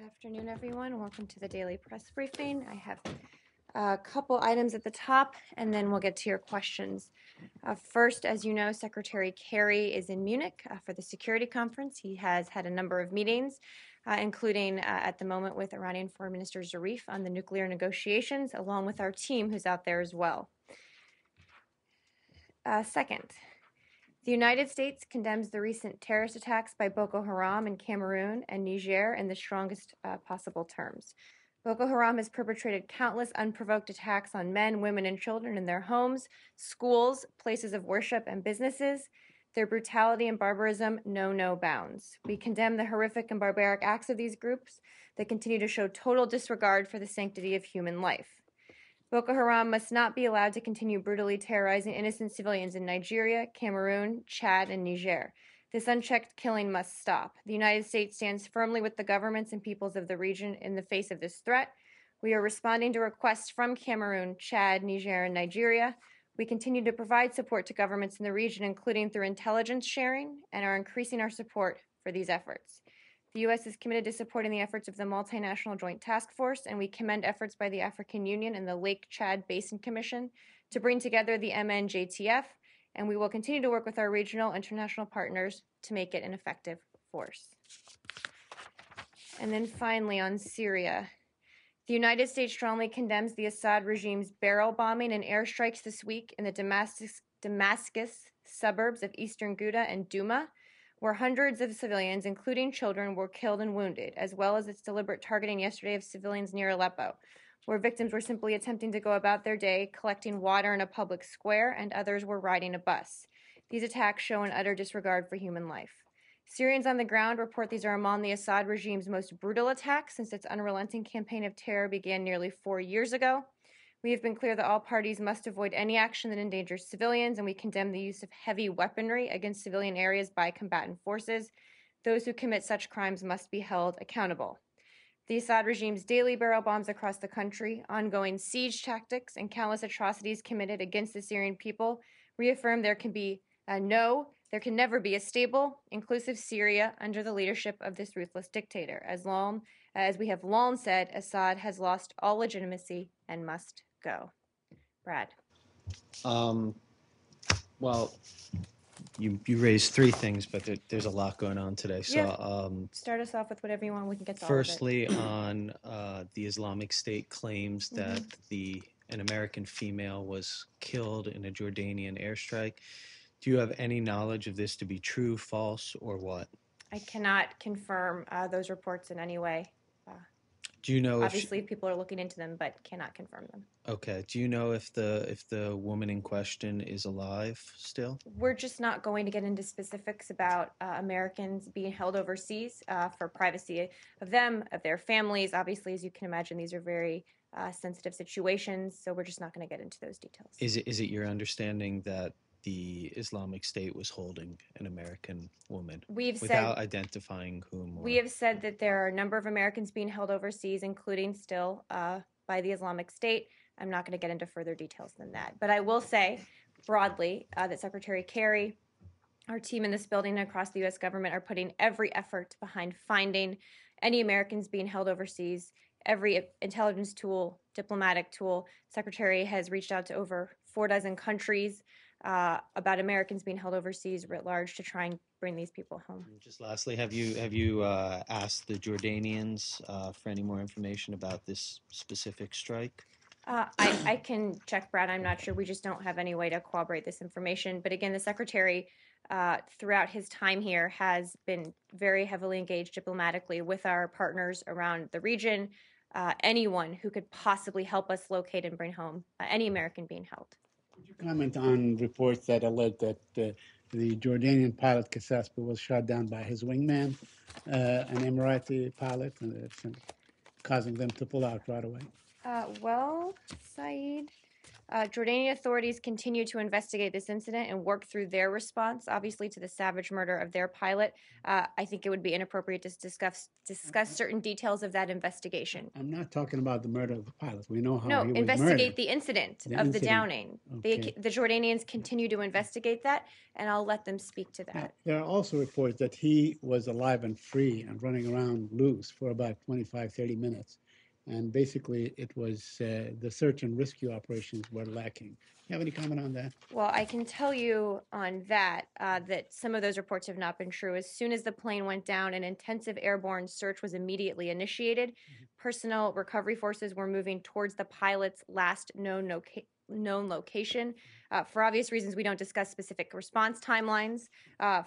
Afternoon, everyone. Welcome to the daily press briefing. I have a couple items at the top, and then we'll get to your questions. First, as you know, Secretary Kerry is in Munich for the security conference. He has had a number of meetings, including at the moment with Iranian Foreign Minister Zarif on the nuclear negotiations, along with our team who's out there as well. Second, the United States condemns the recent terrorist attacks by Boko Haram in Cameroon and Niger in the strongest possible terms. Boko Haram has perpetrated countless unprovoked attacks on men, women, and children in their homes, schools, places of worship, and businesses. Their brutality and barbarism know no bounds. We condemn the horrific and barbaric acts of these groups that continue to show total disregard for the sanctity of human life. Boko Haram must not be allowed to continue brutally terrorizing innocent civilians in Nigeria, Cameroon, Chad, and Niger. This unchecked killing must stop. The United States stands firmly with the governments and peoples of the region in the face of this threat. We are responding to requests from Cameroon, Chad, Niger, and Nigeria. We continue to provide support to governments in the region, including through intelligence sharing, and are increasing our support for these efforts. The U.S. is committed to supporting the efforts of the Multinational Joint Task Force, and we commend efforts by the African Union and the Lake Chad Basin Commission to bring together the MNJTF, and we will continue to work with our regional international partners to make it an effective force. And then finally, on Syria, the United States strongly condemns the Assad regime's barrel bombing and airstrikes this week in the Damascus suburbs of eastern Ghouta and Douma, where hundreds of civilians, including children, were killed and wounded, as well as its deliberate targeting yesterday of civilians near Aleppo, where victims were simply attempting to go about their day, collecting water in a public square, and others were riding a bus. These attacks show an utter disregard for human life. Syrians on the ground report these are among the Assad regime's most brutal attacks since its unrelenting campaign of terror began nearly 4 years ago. We have been clear that all parties must avoid any action that endangers civilians, and we condemn the use of heavy weaponry against civilian areas by combatant forces. Those who commit such crimes must be held accountable. The Assad regime's daily barrel bombs across the country, ongoing siege tactics, and countless atrocities committed against the Syrian people reaffirm there can never be a stable, inclusive Syria under the leadership of this ruthless dictator. As we have long said, Assad has lost all legitimacy and must go. Brad. Well, you raised three things, but there's a lot going on today. So start us off with whatever you want. We can get to firstly, all of it. On the Islamic State claims that an American female was killed in a Jordanian airstrike. Do you have any knowledge of this to be true, false, or what? I cannot confirm those reports in any way. Do you know obviously people are looking into them, but cannot confirm them? Okay. Do you know if the woman in question is alive still? We're just not going to get into specifics about Americans being held overseas for privacy of them, of their families. Obviously, as you can imagine, these are very sensitive situations, so we're just not going to get into those details. Is it your understanding that the Islamic State was holding an American woman without identifying whom? We have said that there are a number of Americans being held overseas, including still by the Islamic State. I'm not going to get into further details than that. But I will say broadly that Secretary Kerry, our team in this building and across the U.S. government are putting every effort behind finding any Americans being held overseas, every intelligence tool, diplomatic tool. Secretary has reached out to over 4 countries about Americans being held overseas writ large to try and bring these people home. Just lastly, have you asked the Jordanians for any more information about this specific strike? I can check, Brad. I'm not sure. We just don't have any way to corroborate this information. But again, the Secretary, throughout his time here, has been very heavily engaged diplomatically with our partners around the region, anyone who could possibly help us locate and bring home any American being held. Could you comment on reports that alleged that the Jordanian pilot Kasaspa was shot down by his wingman, an Emirati pilot, causing them to pull out right away? Well, Saeed, Jordanian authorities continue to investigate this incident and work through their response, obviously, to the savage murder of their pilot. I think it would be inappropriate to discuss certain details of that investigation. I'm not talking about the murder of the pilot. We know how No, he was investigate murdered. the incident The of the incident. downing. Okay. The Jordanians continue to investigate that, and I'll let them speak to Now, that. there are also reports that he was alive and free and running around loose for about 25, 30 minutes. And basically, it was the search and rescue operations were lacking. You have any comment on that? Well, I can tell you on that that some of those reports have not been true. As soon as the plane went down, an intensive airborne search was immediately initiated. Personnel recovery forces were moving towards the pilot's last known location. For obvious reasons, we don't discuss specific response timelines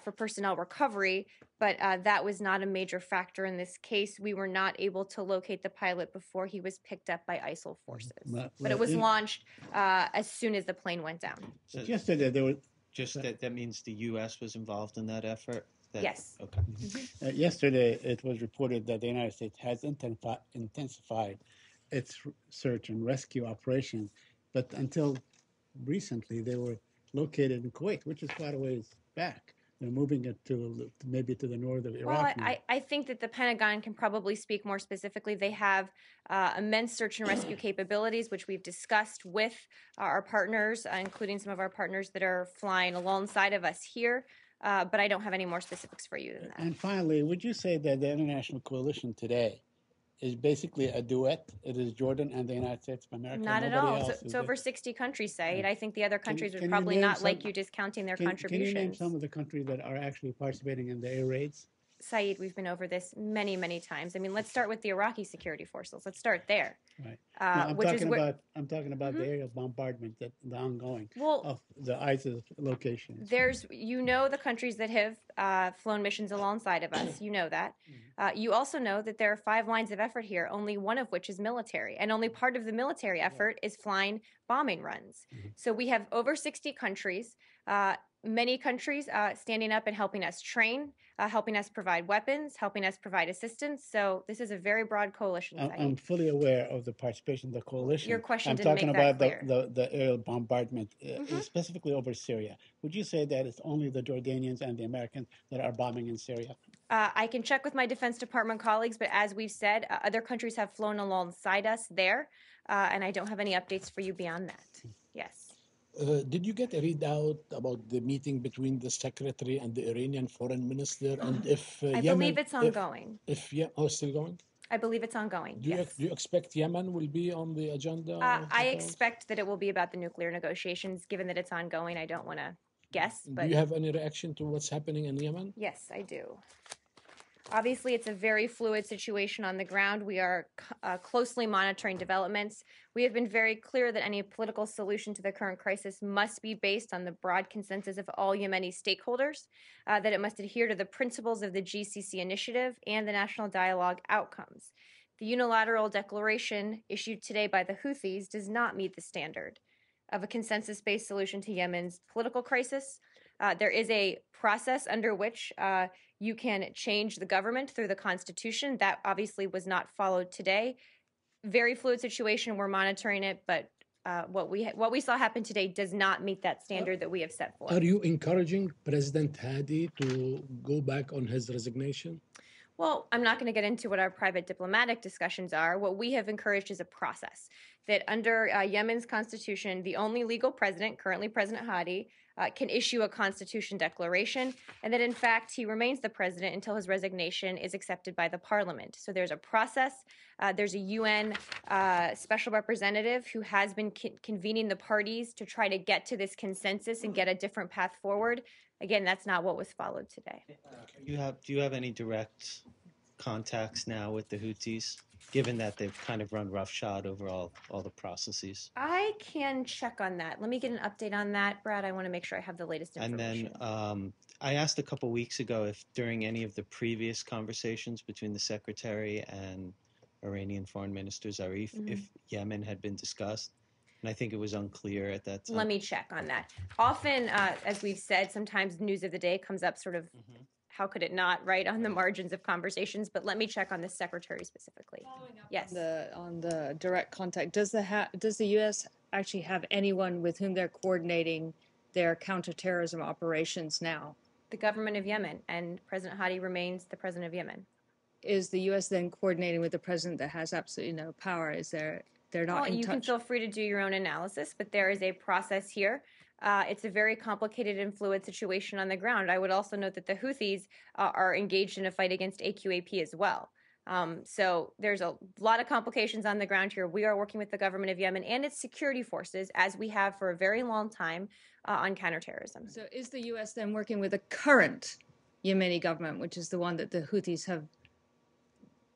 for personnel recovery, but that was not a major factor in this case. We were not able to locate the pilot before he was picked up by ISIL forces. But it was launched as soon as the plane went down. So Yesterday, there was just that means the U.S. was involved in that effort? Yes. Okay. yesterday it was reported that the United States has intensified its search and rescue operations, but until recently they were located in Kuwait, which is quite a ways back. They're moving it to maybe to the north of Iraq. Well, now. I think that the Pentagon can probably speak more specifically. They have immense search and rescue capabilities, which we've discussed with our partners, including some of our partners that are flying alongside of us here. But I don't have any more specifics for you than that. And finally, would you say that the international coalition today is basically a duet? It is Jordan and the United States of America. Not at Nobody all. else It's is over there. 60 countries, Saeed. I think the other countries can would you probably name not like some- you discounting their Can you contributions. name some of the countries that are actually participating in the air raids? Saeed, we've been over this many, many times. I mean, let's start with the Iraqi security forces. Let's start there. Right. No, I'm talking about the aerial bombardment, the ongoing Well, of the ISIS locations. there's, the countries that have flown missions alongside of us. You know that. You also know that there are 5 lines of effort here, only one of which is military, and only part of the military effort is flying bombing runs. So we have over 60 countries. Many countries standing up and helping us train, helping us provide weapons, helping us provide assistance. So this is a very broad coalition. I'm fully aware of the participation of the coalition. Your question I'm didn't talking make about that clear. the aerial bombardment, specifically over Syria. Would you say that it's only the Jordanians and the Americans that are bombing in Syria? I can check with my Defense Department colleagues, but as we've said, other countries have flown alongside us there, and I don't have any updates for you beyond that. Yes. Did you get a readout about the meeting between the secretary and the Iranian foreign minister? And if I Yemen, believe it's ongoing. Still going? I believe it's ongoing. Do Yes. you expect Yemen will be on the agenda? of the I talks? expect that it will be about the nuclear negotiations. Given that it's ongoing, I don't want to guess. But Do you have any reaction to what's happening in Yemen? yes, I do. Obviously, it's a very fluid situation on the ground. We are closely monitoring developments. We have been very clear that any political solution to the current crisis must be based on the broad consensus of all Yemeni stakeholders, that it must adhere to the principles of the GCC initiative and the national dialogue outcomes. The unilateral declaration issued today by the Houthis does not meet the standard of a consensus-based solution to Yemen's political crisis. There is a process under which you can change the government through the Constitution. That obviously was not followed today. Very fluid situation. We're monitoring it, but what we saw happen today does not meet that standard that we have set forth. Are you encouraging President Hadi to go back on his resignation? Well, I'm not going to get into what our private diplomatic discussions are. What we have encouraged is a process that under Yemen's constitution, the only legal president, currently President Hadi, can issue a constitution declaration, and that in fact he remains the president until his resignation is accepted by the parliament. So there's a process. There's a UN special representative who has been convening the parties to try to get to this consensus and get a different path forward. Again, that's not what was followed today. Do you have any direct contacts now with the Houthis, given that they've kind of run roughshod over all the processes? I can check on that. Let me get an update on that, Brad. I want to make sure I have the latest information. And then I asked a couple weeks ago if during any of the previous conversations between the secretary and Iranian Foreign Minister Zarif, if Yemen had been discussed. And I think it was unclear at that time. Let me check on that. Often, as we've said, sometimes news of the day comes up sort of, how could it not, right, on the margins of conversations. But let me check on the secretary specifically. Yes. On the direct contact, does the U.S. actually have anyone with whom they're coordinating their counterterrorism operations now? The government of Yemen, and President Hadi remains the president of Yemen. Is the U.S. then coordinating with the president that has absolutely no power? They're not Well, in you touch? can feel free to do your own analysis, but there is a process here. It's a very complicated and fluid situation on the ground. I would also note that the Houthis are engaged in a fight against AQAP as well. So there's a lot of complications on the ground here. We are working with the government of Yemen and its security forces, as we have for a very long time, on counterterrorism. So is the U.S. then working with the current Yemeni government, which is the one that the Houthis have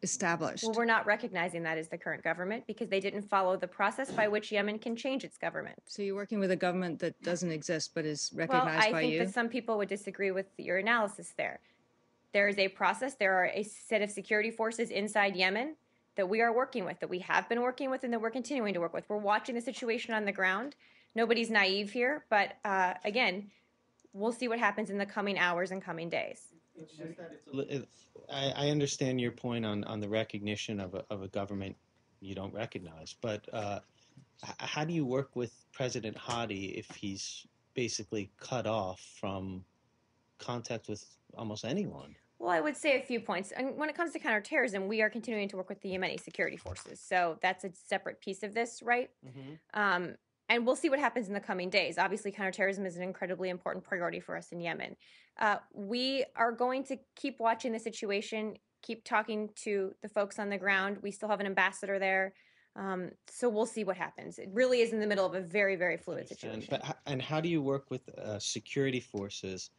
established? Well, we're not recognizing that as the current government because they didn't follow the process by which Yemen can change its government. So you're working with a government that doesn't exist but is Well, recognized I by think you? that some people would disagree with your analysis there. There is a process. There are a set of security forces inside Yemen that we are working with, that we have been working with, and that we're continuing to work with. We're watching the situation on the ground. Nobody's naive here, but again, we'll see what happens in the coming hours and coming days. It's just that I understand your point on the recognition of a government you don't recognize, but how do you work with President Hadi if he's basically cut off from contact with almost anyone? Well, I would say a few points. And when it comes to counterterrorism, we are continuing to work with the Yemeni security forces. So that's a separate piece of this, right? And we'll see what happens in the coming days. Obviously, counterterrorism is an incredibly important priority for us in Yemen. We are going to keep watching the situation, keep talking to the folks on the ground. We still have an ambassador there. So we'll see what happens. It really is in the middle of a very, very fluid situation. And how do you work with security forces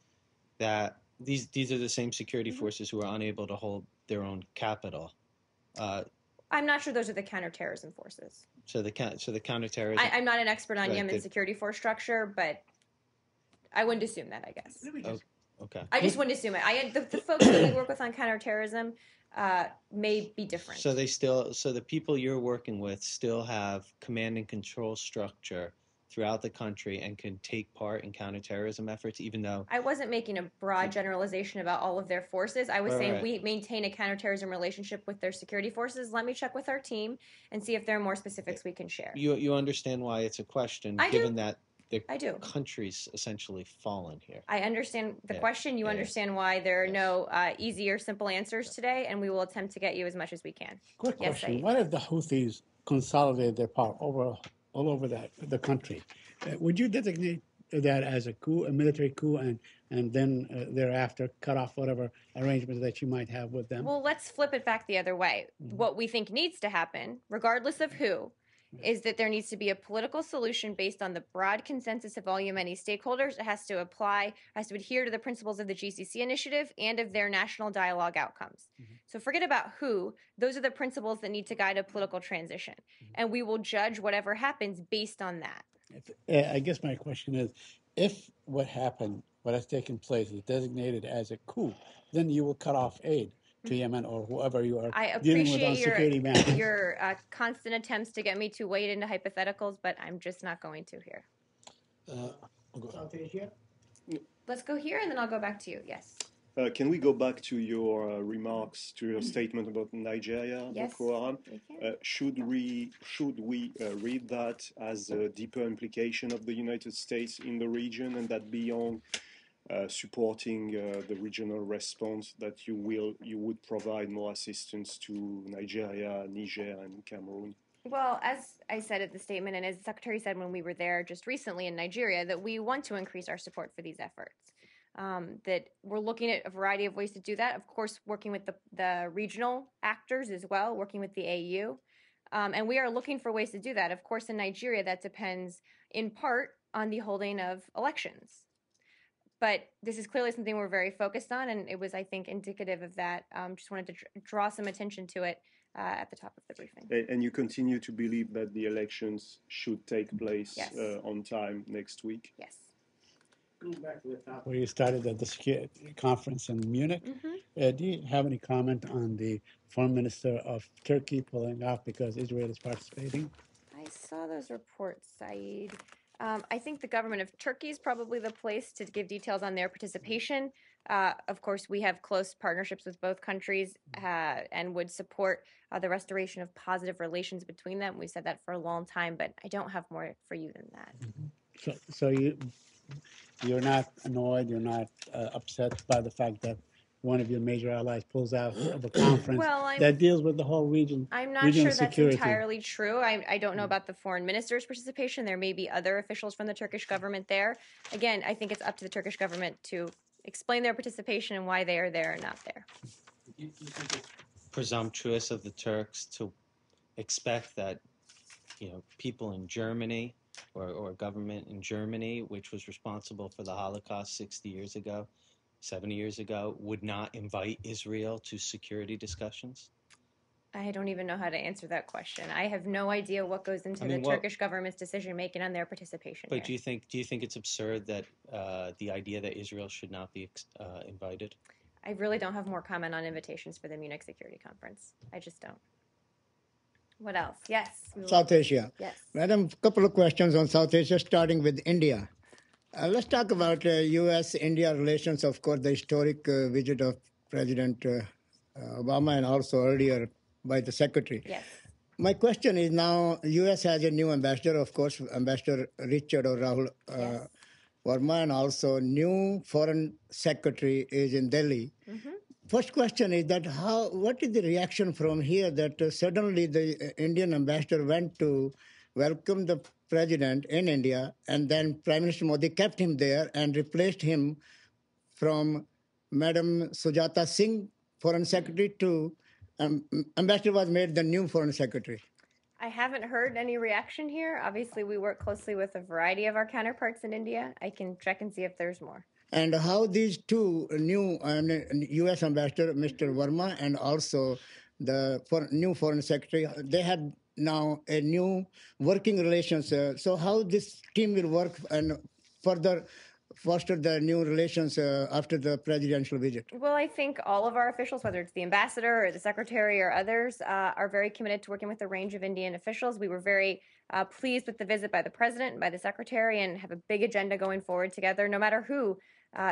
that these are the same security forces who are unable to hold their own capital? I'm not sure those are the counterterrorism forces. So the counterterrorism. I'm not an expert on Right, Yemen's security force structure, but I wouldn't assume that, I guess. Okay. I just wouldn't assume it. The folks that we work with on counterterrorism may be different. So the people you're working with still have command and control structure throughout the country and can take part in counterterrorism efforts, even though... I wasn't making a broad generalization about all of their forces. I was saying right. we maintain a counterterrorism relationship with their security forces. Let me check with our team and see if there are more specifics we can share. You understand why it's a question, given that the country's essentially fallen here. I understand the question. You understand why there are no easy or simple answers today, and we will attempt to get you as much as we can. Quick question. What if the Houthis consolidate their power all over the country? Would you designate that as a coup, a military coup, and then thereafter cut off whatever arrangements that you might have with them? Well, let's flip it back the other way. What we think needs to happen, regardless of who, is that there needs to be a political solution based on the broad consensus of all Yemeni stakeholders. It has to adhere to the principles of the GCC initiative and of their national dialogue outcomes. So forget about who. Those are the principles that need to guide a political transition. And we will judge whatever happens based on that. I guess my question is, if what has taken place is designated as a coup, then you will cut off aid to Yemen or whoever you are dealing with on security matters. I appreciate your constant attempts to get me to wade into hypotheticals, but I'm just not going to here. Let's go here, and then I'll go back to you. Yes. Can we go back to your remarks, to your statement about Nigeria, Yes, Boko Haram? we can. Should we read that as a deeper implication of the United States in the region, and that beyond supporting the regional response, that you would provide more assistance to Nigeria, Niger, and Cameroon? Well, as I said at the statement, and as the Secretary said when we were there just recently in Nigeria, that we want to increase our support for these efforts. That we're looking at a variety of ways to do that. Of course, working with the regional actors as well, working with the AU. And we are looking for ways to do that. Of course, in Nigeria, that depends in part on the holding of elections. But this is clearly something we're very focused on, and it was, I think, indicative of that. Just wanted to draw some attention to it at the top of the briefing. And you continue to believe that the elections should take place on time next week? Yes. Going back to the top where you started at the security conference in Munich, do you have any comment on the foreign minister of Turkey pulling off because Israel is participating? I saw those reports, Saeed. I think the government of Turkey is probably the place to give details on their participation. Of course, we have close partnerships with both countries and would support the restoration of positive relations between them. We've said that for a long time, but I don't have more for you than that. So you're not annoyed, you're not upset by the fact that one of your major allies pulls out of a conference Well, that deals with the whole region. I'm not regional sure that's security. entirely true. I don't know about the foreign minister's participation. There may be other officials from the Turkish government there. Again, I think it's up to the Turkish government to explain their participation and why they are there or not there. You think it's presumptuous of the Turks to expect that, people in Germany or government in Germany, which was responsible for the Holocaust 60 years ago, 70 years ago, would not invite Israel to security discussions? I don't even know how to answer that question. I have no idea what goes into the Turkish government's decision making on their participation. But do you think it's absurd that the idea that Israel should not be invited? I really don't have more comment on invitations for the Munich Security Conference. I just don't. What else? Yes. South Asia. Yes. Madam, a couple of questions on South Asia, starting with India. Let's talk about U.S.-India relations, of course, the historic visit of President Obama and also earlier by the Secretary. Yes. My question is now, U.S. has a new ambassador, of course, Ambassador Richard or Rahul Yes. Verma, and also new Foreign Secretary is in Delhi. Mm-hmm. First question is that what is the reaction from here that suddenly the Indian ambassador went to welcome the president in India, and then Prime Minister Modi kept him there and replaced him from Madam Sujata Singh, Foreign Secretary, to ambassador was made the new Foreign Secretary. I haven't heard any reaction here. Obviously, we work closely with a variety of our counterparts in India. I can check and see if there's more. And how these two new U.S. ambassador, Mr. Verma, and also the new Foreign Secretary, they have now a new working relations. So how this team will work and further foster the new relations after the presidential visit? Well, I think all of our officials, whether it's the ambassador or the secretary or others, are very committed to working with a range of Indian officials. We were very pleased with the visit by the president and by the secretary and have a big agenda going forward together, no matter who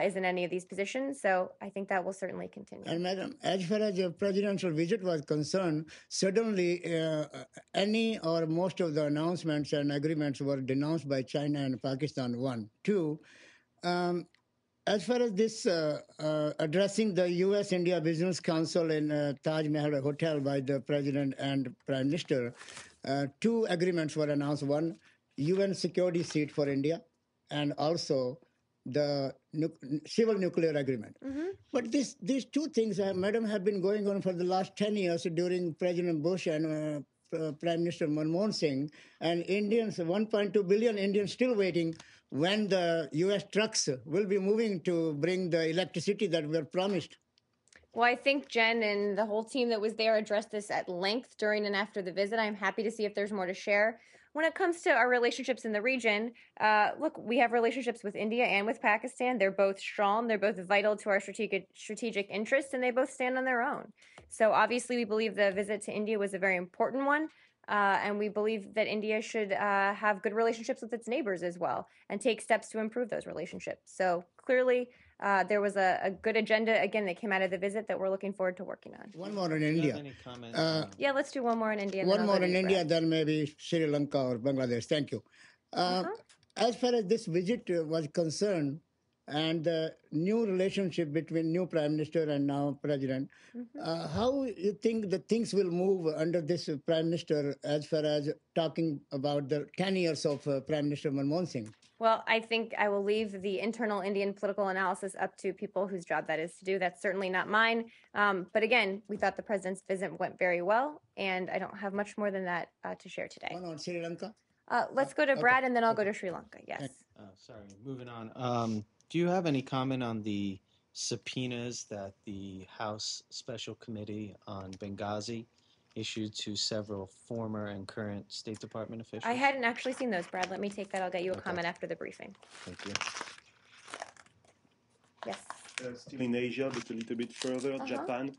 is in any of these positions. So I think that will certainly continue. And Madam, as far as the presidential visit was concerned, suddenly any or most of the announcements and agreements were denounced by China and Pakistan, one. Two, as far as this addressing the U.S.-India Business Council in Taj Mahal Hotel by the President and Prime Minister, two agreements were announced. One, UN security seat for India, and also the civil nuclear agreement. Mm-hmm. But these two things, Madam, have been going on for the last 10 years during President Bush and Prime Minister Manmohan Singh, and Indians, 1.2 billion Indians still waiting when the U.S. trucks will be moving to bring the electricity that were promised. Well, I think Jen and the whole team that was there addressed this at length during and after the visit. I'm happy to see if there's more to share. When it comes to our relationships in the region, look, we have relationships with India and with Pakistan. They're both strong. They're both vital to our strategic interests, and they both stand on their own. So obviously, we believe the visit to India was a very important one. And we believe that India should have good relationships with its neighbors as well and take steps to improve those relationships. So clearly, there was a good agenda, again, that came out of the visit that we're looking forward to working on. One more in India. Any comment Yeah, let's do one more in India. One more in India, then maybe Sri Lanka or Bangladesh. Thank you. As far as this visit was concerned, and the new relationship between new Prime Minister and now President, how you think the things will move under this Prime Minister as far as talking about the 10 years of Prime Minister Manmohan Singh? Well, I think I will leave the internal Indian political analysis up to people whose job that is to do. That's certainly not mine. But again, we thought the president's visit went very well, and I don't have much more than that to share today. One on Sri Lanka? Let's go to Brad, and then I'll go to Sri Lanka. Yes. Sorry, moving on. Do you have any comment on the subpoenas that the House Special Committee on Benghazi issued to several former and current State Department officials? I hadn't actually seen those, Brad. Let me take that. I'll get you a comment after the briefing. Thank you. Yes. Still in Asia, but a little bit further, Japan.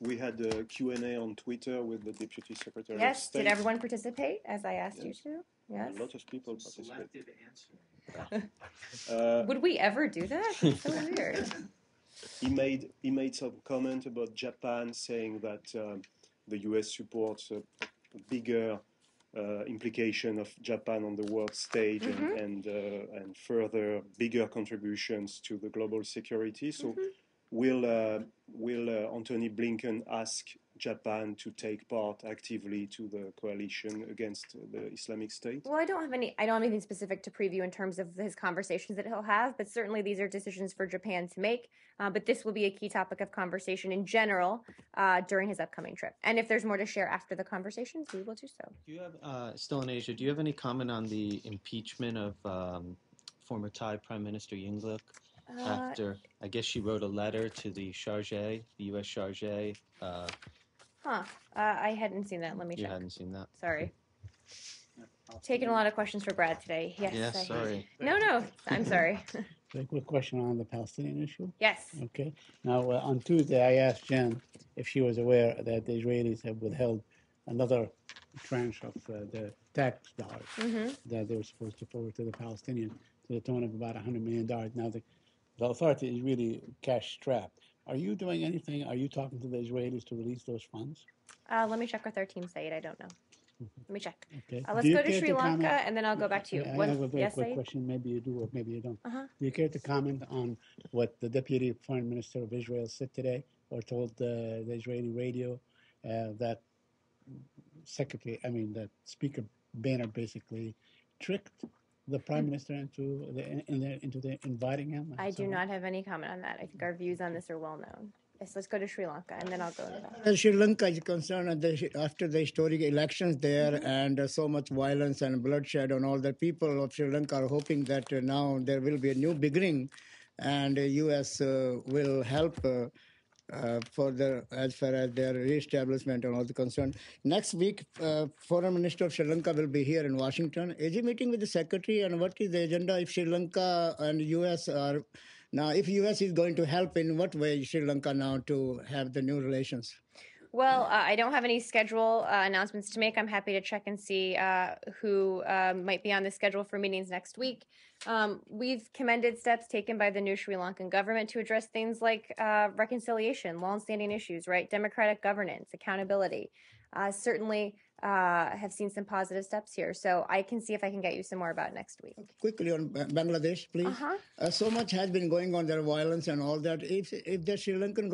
We had a Q&A on Twitter with the Deputy Secretary of State. Did everyone participate as I asked you to? Yes. A lot of people participated. Would we ever do that? It's so weird. He made some comment about Japan, saying that the U.S. supports a bigger implication of Japan on the world stage and further bigger contributions to the global security. So will Antony Blinken ask Japan to take part actively to the coalition against the Islamic State? Well, I don't have anything specific to preview in terms of his conversations that he'll have, but certainly these are decisions for Japan to make. But this will be a key topic of conversation in general during his upcoming trip. And if there's more to share after the conversations, we will do so. Do you have, still in Asia, do you have any comment on the impeachment of former Thai Prime Minister Yingluck? After, I guess she wrote a letter to the Chargé, the U.S. Chargé. I hadn't seen that. Let me check. You hadn't seen that? Sorry. Taking a lot of questions for Brad today. Yes. Yeah, sorry. No, I'm sorry. A quick question on the Palestinian issue. Yes. Okay. Now, on Tuesday, I asked Jen if she was aware that the Israelis have withheld another tranche of the tax dollars that they were supposed to forward to the Palestinians to the tune of about $100 million. Now, the authority is really cash-strapped. Are you doing anything? Are you talking to the Israelis to release those funds? Let me check with our team, Saeed. I don't know. Let me check. Okay. Let's go to Sri Lanka, and then I'll go back to you. I have a very quick question. Maybe you do or maybe you don't. Do you care to comment on what the Deputy Foreign Minister of Israel said today or told the Israeli radio that that Speaker Boehner basically tricked the Prime Minister into inviting him? I do not have any comment on that. I think our views on this are well known. Yes, let's go to Sri Lanka, and then I'll go into that. Sri Lanka is concerned after the historic elections there and so much violence and bloodshed and all that. People of Sri Lanka are hoping that now there will be a new beginning and the U.S. will help further as far as their reestablishment and all the concern. Next week, Foreign Minister of Sri Lanka will be here in Washington. Is he meeting with the Secretary, and what is the agenda if Sri Lanka and U.S. are... Now, if U.S. is going to help, in what way Sri Lanka now to have the new relations? Well, I don't have any schedule announcements to make. I'm happy to check and see who might be on the schedule for meetings next week. We've commended steps taken by the new Sri Lankan government to address things like reconciliation, long-standing issues, right? Democratic governance, accountability. Certainly have seen some positive steps here. So I can see if I can get you some more about next week. Quickly on Bangladesh, please. So much has been going on there, violence and all that. If the Sri Lankan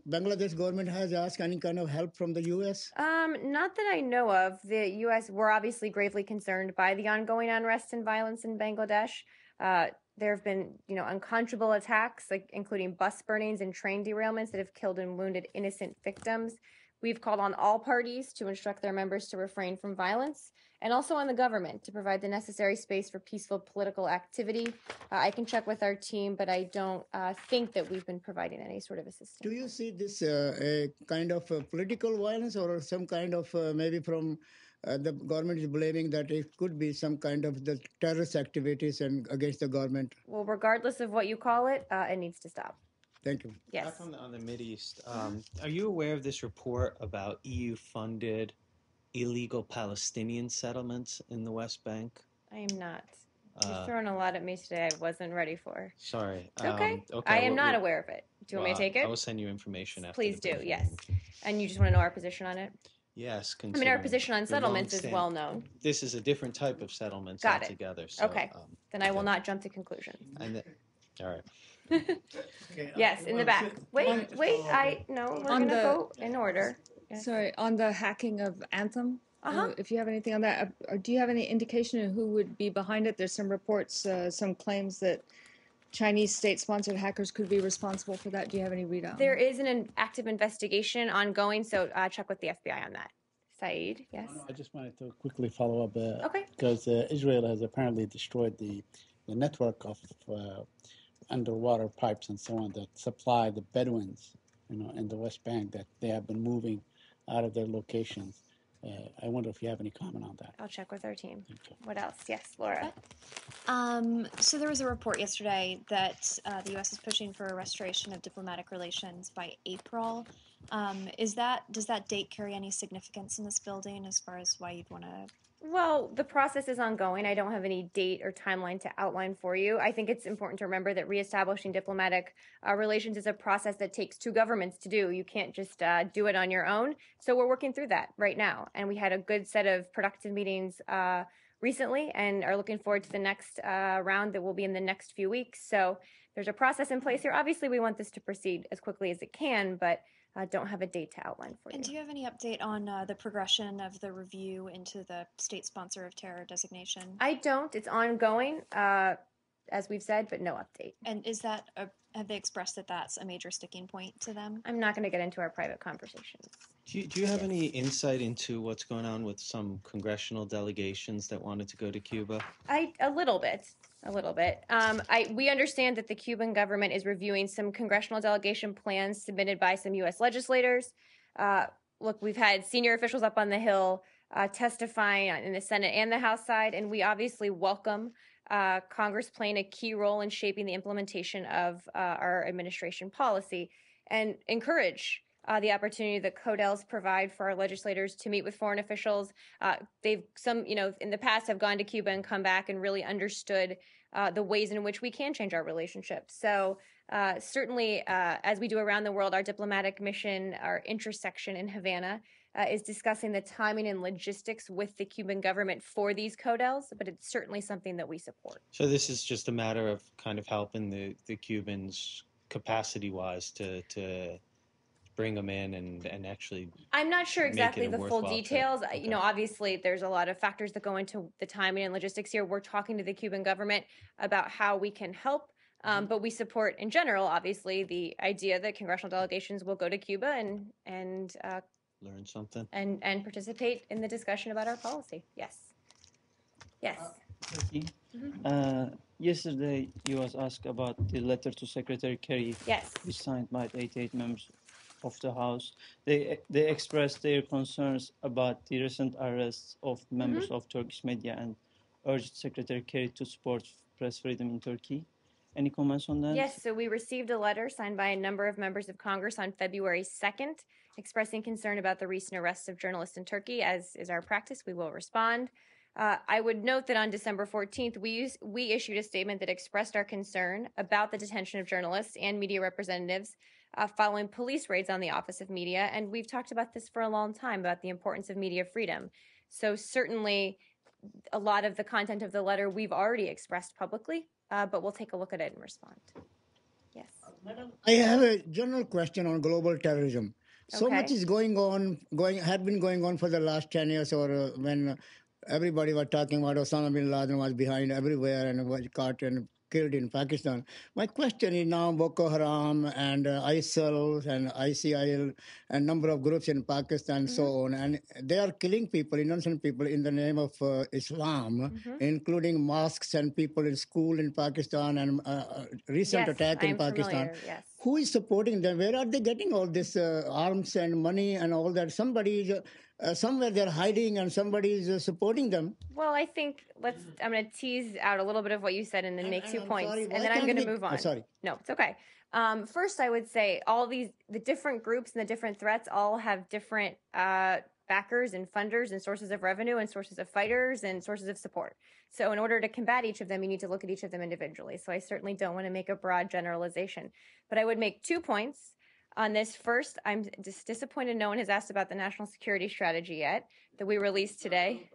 Bangladesh government has asked any kind of help from the U.S.? Not that I know of. The U.S. were obviously gravely concerned by the ongoing unrest and violence in Bangladesh. There have been, unconscionable attacks, including bus burnings and train derailments that have killed and wounded innocent victims. We've called on all parties to instruct their members to refrain from violence, and also on the government to provide the necessary space for peaceful political activity. I can check with our team, but I don't think that we've been providing any sort of assistance. Do you see this a kind of political violence or some kind of maybe from the government is blaming that it could be some kind of the terrorist activities and against the government? Well, regardless of what you call it, it needs to stop. Thank you. Yes. Back on the Mideast, are you aware of this report about EU-funded illegal Palestinian settlements in the West Bank? I am not. You've thrown a lot at me today I wasn't ready for. Sorry. Okay. I am not aware of it. Do you want me to take it? I will send you information after. Please do, yes. And you just want to know our position on it? Yes. Our position on settlements is well known. This is a different type of settlements Got it. altogether. So, okay. Then I will not jump to conclusions. All right. Yes, in the back. Wait. We're going to go in order. Yes. Sorry, on the hacking of Anthem, if you have anything on that, do you have any indication of who would be behind it? There's some reports, some claims that Chinese state-sponsored hackers could be responsible for that. Do you have any readout? There is an active investigation ongoing, so check with the FBI on that. Saeed, yes? I just wanted to quickly follow up. Okay. Because Israel has apparently destroyed the network of underwater pipes and so on that supply the Bedouins, in the West Bank, that they have been moving out of their locations. I wonder if you have any comment on that. I'll check with our team. What else? Yes, Laura. So there was a report yesterday that the U.S. is pushing for a restoration of diplomatic relations by April. Does that date carry any significance in this building as far as why you'd want to Well, the process is ongoing. I don't have any date or timeline to outline for you. I think it's important to remember that reestablishing diplomatic relations is a process that takes two governments to do. You can't just do it on your own. So we're working through that right now. And we had a good set of productive meetings recently and are looking forward to the next round that will be in the next few weeks. So there's a process in place here. Obviously, we want this to proceed as quickly as it can, but don't have a date to outline for you. And do you have any update on the progression of the review into the state sponsor of terror designation? I don't. It's ongoing, as we've said, but no update. And is that have they expressed that that's a major sticking point to them? I'm not going to get into our private conversations. Do you have any insight into what's going on with some congressional delegations that wanted to go to Cuba? A little bit. We understand that the Cuban government is reviewing some congressional delegation plans submitted by some U.S. legislators. Look, we've had senior officials up on the Hill testifying in the Senate and the House side, and we obviously welcome Congress playing a key role in shaping the implementation of our administration policy and encourage the opportunity that CODELs provide for our legislators to meet with foreign officials. In the past have gone to Cuba and come back and really understood the ways in which we can change our relationship. So certainly, as we do around the world, our diplomatic mission, our intersection in Havana, is discussing the timing and logistics with the Cuban government for these CODELs, but it's certainly something that we support. So this is just a matter of kind of helping the Cubans capacity-wise to bring them in and actually. I'm not sure exactly the full details. Okay. You know, obviously there's a lot of factors that go into the timing and logistics here. We're talking to the Cuban government about how we can help, but we support in general, obviously, the idea that congressional delegations will go to Cuba and learn something and participate in the discussion about our policy. Yes. Yesterday, you was asked about the letter to Secretary Kerry, yes, which signed by 88 members of the House. They expressed their concerns about the recent arrests of members of Turkish media and urged Secretary Kerry to support press freedom in Turkey. Any comments on that? Yes, so we received a letter signed by a number of members of Congress on February 2nd, expressing concern about the recent arrests of journalists in Turkey. As is our practice, we will respond. I would note that on December 14th, we issued a statement that expressed our concern about the detention of journalists and media representatives following police raids on the Office of Media. And we've talked about this for a long time, about the importance of media freedom. So certainly a lot of the content of the letter we've already expressed publicly, but we'll take a look at it and respond. Yes. I have a general question on global terrorism. So much is had been going on for the last 10 years, or when everybody was talking about Osama bin Laden was behind everywhere and was caught and killed in Pakistan. My question is now Boko Haram and ISIL and ICIL and number of groups in Pakistan and so on. And they are killing people, innocent people, in the name of Islam, including mosques and people in school in Pakistan and recent attack in Pakistan. Yes. Who is supporting them? Where are they getting all this arms and money and all that? Somebody is somewhere they're hiding and somebody is supporting them. Well, I think I'm going to tease out a little bit of what you said and then make 2 points. Sorry, and then I'm going to move on. Sorry. No, it's okay. First, I would say the different groups and the different threats all have different backers and funders and sources of revenue and sources of fighters and sources of support. So in order to combat each of them, you need to look at each of them individually. So I certainly don't want to make a broad generalization. But I would make 2 points on this. First, I'm just disappointed no one has asked about the national security strategy yet that we released today.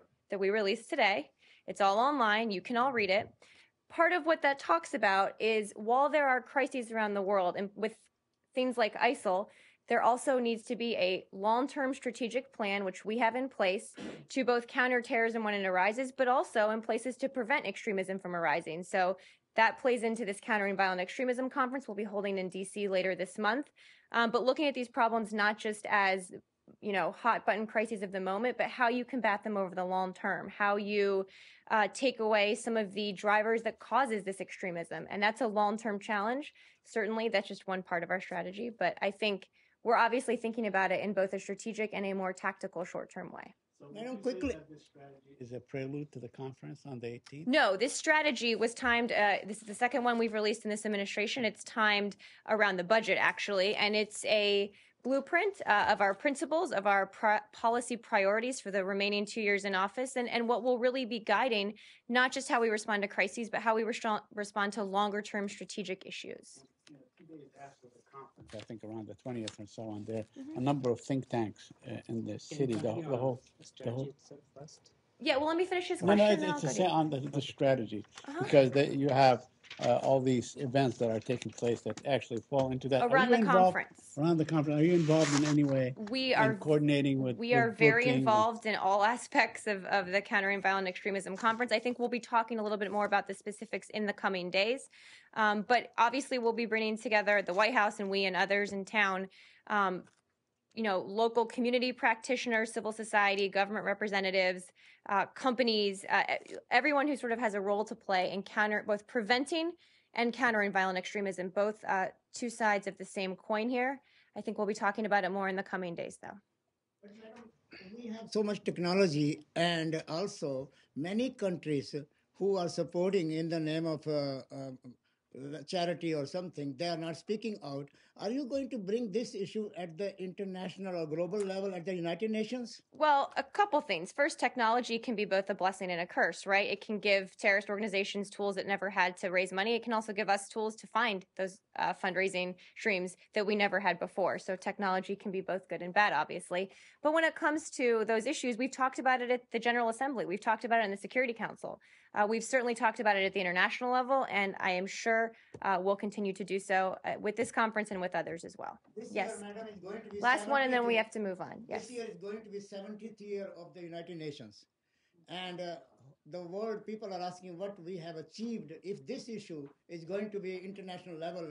It's all online. You can all read it. Part of what that talks about is while there are crises around the world and with things like ISIL, there also needs to be a long-term strategic plan, which we have in place, to both counter terrorism when it arises, but also in places to prevent extremism from arising. So that plays into this Countering Violent Extremism conference we'll be holding in D.C. later this month. But looking at these problems not just as, hot button crises of the moment, but how you combat them over the long term, how you take away some of the drivers that causes this extremism. And that's a long-term challenge. Certainly, that's just one part of our strategy. But I think we're obviously thinking about it in both a strategic and a more tactical short-term way. So quickly, this strategy is a prelude to the conference on the 18th? No, this strategy was timed. This is the second one we've released in this administration. It's timed around the budget, actually, and it's a blueprint of our principles, of our policy priorities for the remaining 2 years in office, and what will really be guiding not just how we respond to crises, but how we respond to longer-term strategic issues. 2 days after the conference, I think around the 20th and so on, there a number of think tanks in the city, the whole. Yeah, well, let me finish his No, question. it's to say on the strategy, because you have all these events that are taking place that actually fall into that. Around the conference. Around the conference, are you involved in any way? We are coordinating with. We are very involved in all aspects of the Countering Violent Extremism Conference. I think we'll be talking a little bit more about the specifics in the coming days, but obviously we'll be bringing together the White House and we and others in town. Local community practitioners, civil society, government representatives, companies, everyone who sort of has a role to play in both preventing and countering violent extremism, both two sides of the same coin here. I think we'll be talking about it more in the coming days, though. But Madam, we have so much technology, and also many countries who are supporting in the name of charity or something, they are not speaking out. Are you going to bring this issue at the international or global level at the United Nations? Well, a couple things. First, technology can be both a blessing and a curse, right? It can give terrorist organizations tools it never had to raise money. It can also give us tools to find those fundraising streams that we never had before. So technology can be both good and bad, obviously. But when it comes to those issues, we've talked about it at the General Assembly. We've talked about it in the Security Council. We've certainly talked about it at the international level, and I am sure we'll continue to do so with this conference and with others as well. This yes. Year, Madam, is going to be last one, and then we have to move on. Yes. This year is going to be 70th year of the United Nations, and the world people are asking what we have achieved if this issue is going to be international level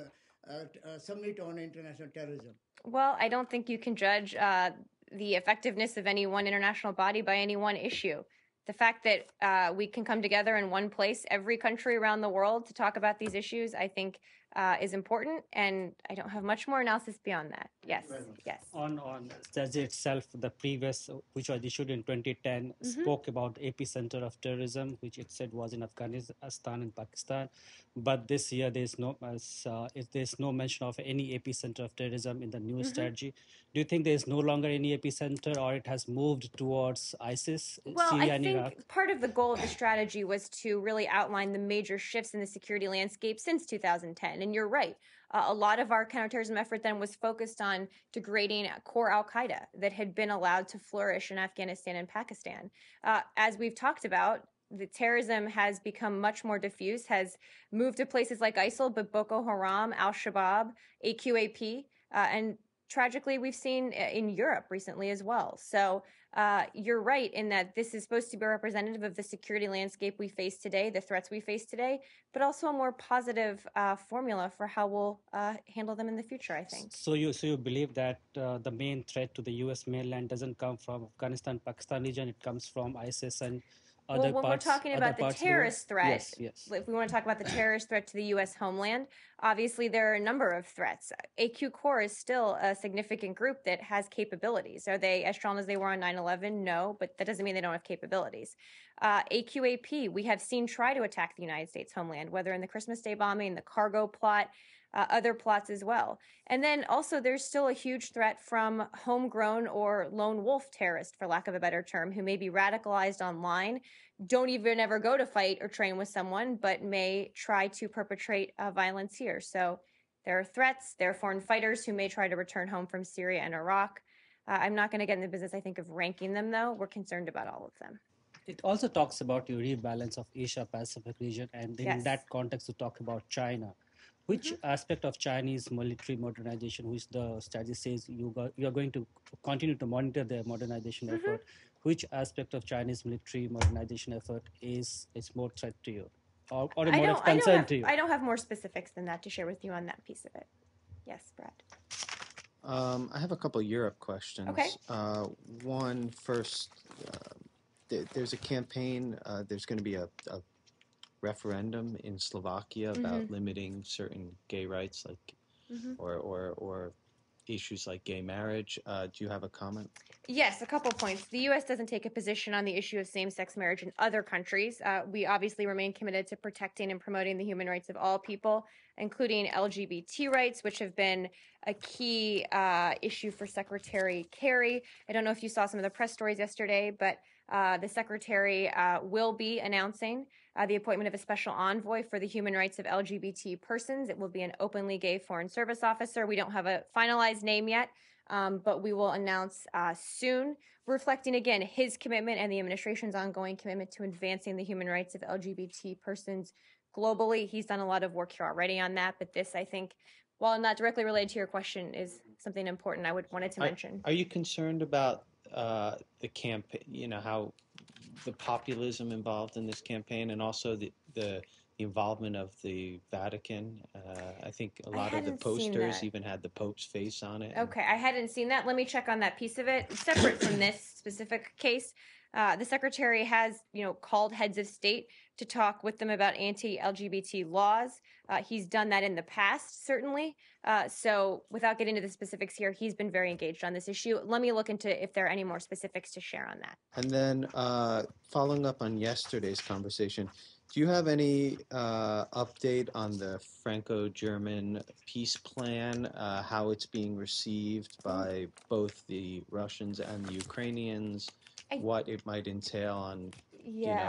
summit on international terrorism. Well, I don't think you can judge the effectiveness of any one international body by any one issue. The fact that we can come together in one place, every country around the world, to talk about these issues, I think is important, and I don't have much more analysis beyond that. Yes, yes. On strategy itself, the previous, which was issued in 2010, spoke about epicenter of terrorism, which it said was in Afghanistan and Pakistan. But this year, there's no mention of any epicenter of terrorism in the new strategy. Do you think there's no longer any epicenter, or it has moved towards ISIS, Syria, and Iraq? I think part of the goal of the strategy was to really outline the major shifts in the security landscape since 2010. And you're right. A lot of our counterterrorism effort then was focused on degrading core al-Qaeda that had been allowed to flourish in Afghanistan and Pakistan. As we've talked about, the terrorism has become much more diffuse, has moved to places like ISIL, but Boko Haram, Al-Shabaab, AQAP, and tragically, we've seen in Europe recently as well. So you're right in that this is supposed to be representative of the security landscape we face today, the threats we face today, but also a more positive formula for how we'll handle them in the future, I think. So you believe that the main threat to the U.S. mainland doesn't come from Afghanistan, Pakistan region, it comes from ISIS and other when parts, we're talking about the terrorist threat, yes. If we want to talk about the terrorist threat to the U.S. homeland, obviously there are a number of threats. AQ Corps is still a significant group that has capabilities. Are they as strong as they were on 9/11? No, but that doesn't mean they don't have capabilities. AQAP, we have seen try to attack the United States homeland, whether in the Christmas Day bombing, the cargo plot, other plots as well. And then also there's still a huge threat from homegrown or lone wolf terrorists, for lack of a better term, who may be radicalized online, don't even ever go to fight or train with someone, but may try to perpetrate violence here. So there are threats, there are foreign fighters who may try to return home from Syria and Iraq. I'm not going to get in the business, I think, of ranking them, though. We're concerned about all of them. It also talks about your rebalance of Asia-Pacific region, and in that context, to talk about China. Which aspect of Chinese military modernization, which the strategy says you are going to continue to monitor their modernization effort, which aspect of Chinese military modernization effort is more threat to you, or a more concern to you? I don't have more specifics than that to share with you on that piece of it. Yes, Brad. I have a couple Europe questions. Okay. One first, there's a campaign. There's going to be a referendum in Slovakia about limiting certain gay rights, like or issues like gay marriage. Do you have a comment? Yes, a couple points. The U.S. doesn't take a position on the issue of same-sex marriage in other countries. We obviously remain committed to protecting and promoting the human rights of all people, including LGBT rights, which have been a key issue for Secretary Kerry. I don't know if you saw some of the press stories yesterday, but the Secretary will be announcing the appointment of a special envoy for the human rights of LGBT persons. It will be an openly gay foreign service officer. We don't have a finalized name yet, but we will announce soon, reflecting again his commitment and the administration's ongoing commitment to advancing the human rights of LGBT persons globally. He's done a lot of work here already on that, but this, I think, while not directly related to your question, is something important I wanted to mention. Are you concerned about the campaign, how the populism involved in this campaign, and also the involvement of the Vatican? I think a lot of the posters even had the Pope's face on it. Okay, I hadn't seen that. Let me check on that piece of it. Separate from this specific case, the Secretary has, called heads of state to talk with them about anti-LGBT laws. He's done that in the past, certainly. So without getting into the specifics here, he's been very engaged on this issue. Let me look into if there are any more specifics to share on that. And then following up on yesterday's conversation, do you have any update on the Franco-German peace plan, how it's being received by both the Russians and the Ukrainians, what it might entail on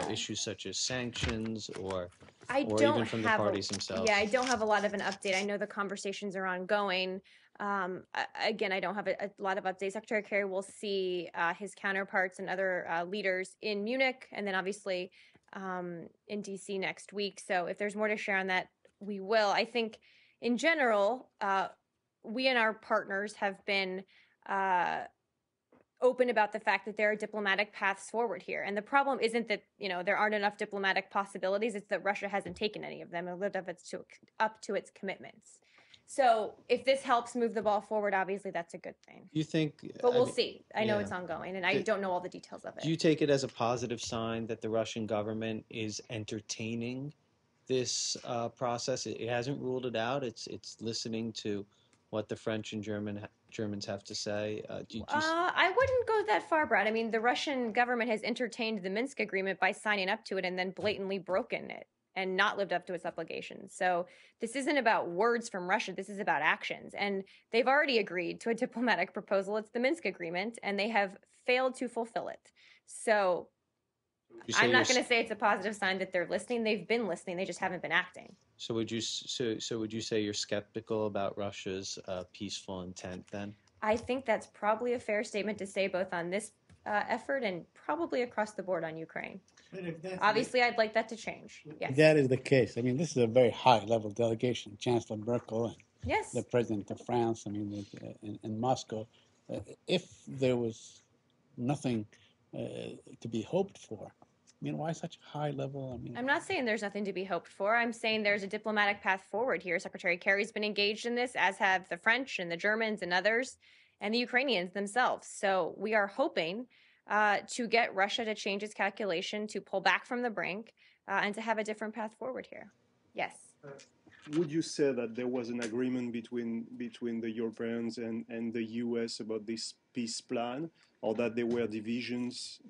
issues such as sanctions or even from the parties themselves? Yeah, I don't have a lot of an update. I know the conversations are ongoing. Again, I don't have a lot of updates. Secretary Kerry will see his counterparts and other leaders in Munich, and then obviously in DC next week. So if there's more to share on that, we will. I think in general, we and our partners have been open about the fact that there are diplomatic paths forward here. And the problem isn't that, there aren't enough diplomatic possibilities. It's that Russia hasn't taken any of them and lived up to its commitments. So if this helps move the ball forward, obviously that's a good thing. You think? But we'll see. I know it's ongoing, and I don't know all the details of it. Do you take it as a positive sign that the Russian government is entertaining this process? It hasn't ruled it out. It's listening to what the French and Germans have to say. I wouldn't go that far, Brad. I mean, the Russian government has entertained the Minsk agreement by signing up to it and then blatantly broken it and not lived up to its obligations. So this isn't about words from Russia. This is about actions. And they've already agreed to a diplomatic proposal. It's the Minsk agreement, and they have failed to fulfill it. So I'm not going to say it's a positive sign that they're listening. They've been listening. They just haven't been acting. So would you say you're skeptical about Russia's peaceful intent then? I think that's probably a fair statement to say, both on this effort and probably across the board on Ukraine. Obviously, I'd like that to change. Yes. That is the case. I mean, this is a very high-level delegation. Chancellor Merkel and the President of France, in Moscow. If there was nothing to be hoped for, why such a high level? I'm not saying there's nothing to be hoped for. I'm saying there's a diplomatic path forward here. Secretary Kerry's been engaged in this, as have the French and the Germans and others, and the Ukrainians themselves. So we are hoping to get Russia to change its calculation, to pull back from the brink, and to have a different path forward here. Yes. Would you say that there was an agreement between the Europeans and the US about this peace plan, or that there are divisions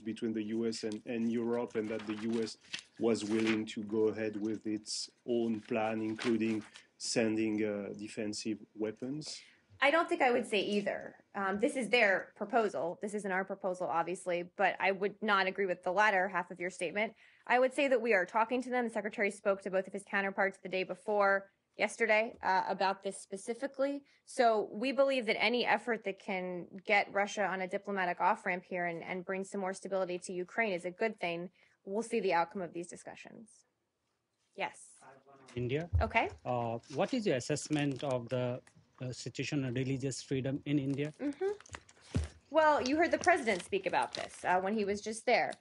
between the US and Europe, and that the US was willing to go ahead with its own plan, including sending defensive weapons? I don't think I would say either. This is their proposal. This isn't our proposal, obviously, but I would not agree with the latter half of your statement. I would say that we are talking to them. The Secretary spoke to both of his counterparts the day before yesterday about this specifically. So we believe that any effort that can get Russia on a diplomatic off-ramp here and bring some more stability to Ukraine is a good thing. We'll see the outcome of these discussions. Yes. India. Okay. What is your assessment of the situation of religious freedom in India? Mm-hmm. Well, you heard the president speak about this when he was just there.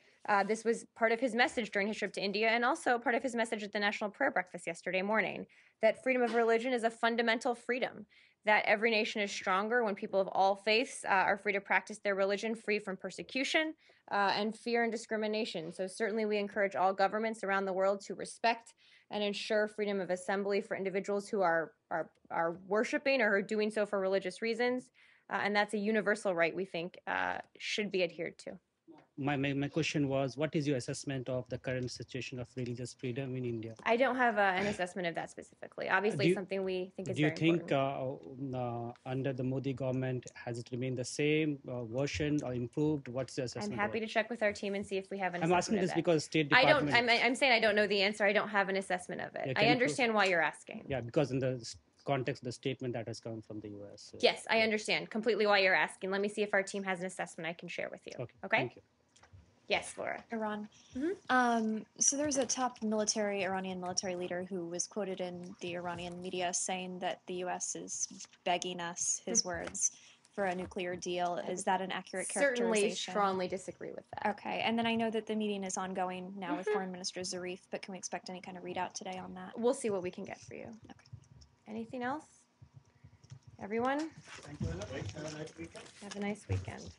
This was part of his message during his trip to India, and also part of his message at the National Prayer Breakfast yesterday morning, that freedom of religion is a fundamental freedom, that every nation is stronger when people of all faiths are free to practice their religion free from persecution and fear and discrimination. So certainly we encourage all governments around the world to respect and ensure freedom of assembly for individuals who are worshiping or are doing so for religious reasons. And that's a universal right we think should be adhered to. My question was, what is your assessment of the current situation of religious freedom in India? I don't have an assessment of that specifically. Obviously, something we think is very important. Do you think under the Modi government, has it remained the same, worsened or improved? What's the assessment? I'm happy to check with our team and see if we have an I'm assessment asking of this that. because State Department... I'm saying I don't know the answer. I don't have an assessment of it. I understand why you're asking. Yeah, because in the context of the statement that has come from the U.S. Yes, I understand completely why you're asking. Let me see if our team has an assessment I can share with you. Okay? Thank you. Yes, Laura. Iran. So there's a top Iranian military leader who was quoted in the Iranian media saying that the U.S. is begging us, his words, for a nuclear deal. Is that an accurate characterization? Certainly strongly disagree with that. Okay. And then I know that the meeting is ongoing now with Foreign Minister Zarif, but can we expect any kind of readout today on that? We'll see what we can get for you. Okay. Anything else? Everyone? Thank you very much. Have a nice weekend. Have a nice weekend.